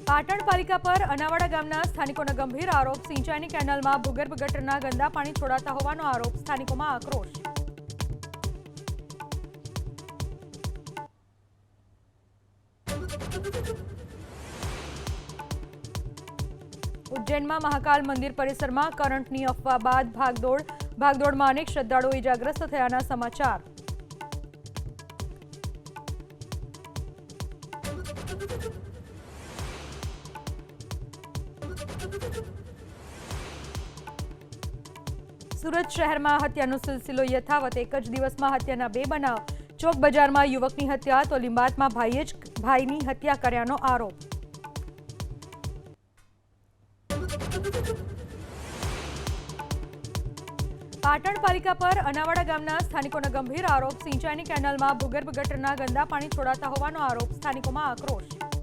પાટણ પાલિકા પર અનાવાડા ગામના સ્થાનિકોના ગંભીર આરોપ। સિંચાઈની કેનાલમાં ભૂગર્ભ ગટરના ગંદા પાણી છોડાતા હોવાનો આરોપ। સ્થાનિકોમાં આક્રોશ। ઉજ્જૈનમાં મહાકાલ મંદિર પરિસરમાં કરંટની અફવા બાદ ભાગદોડમાં અનેક શ્રદ્ધાળુઓ ઇજાગ્રસ્ત થયાના સમાચાર। સુરત શહેરમાં હત્યાનો સિલસિલો યથાવત। એક જ દિવસમાં હત્યાના 2 બનાવ। ચોક બજારમાં યુવકની હત્યા તો લીંબાતમાં ભાઈએ જ ભાઈની હત્યા કર્યાનો આરોપ। પાટણ પાલિકા પર અનાવાડા ગામના સ્થાનિકોના ગંભીર આરોપ। સિંચાઈની કેનાલમાં ભૂગર્ભ ગટરના ગંદા પાણી છોડાતા હોવાનો આરોપ। સ્થાનિકોમાં આક્રોશ।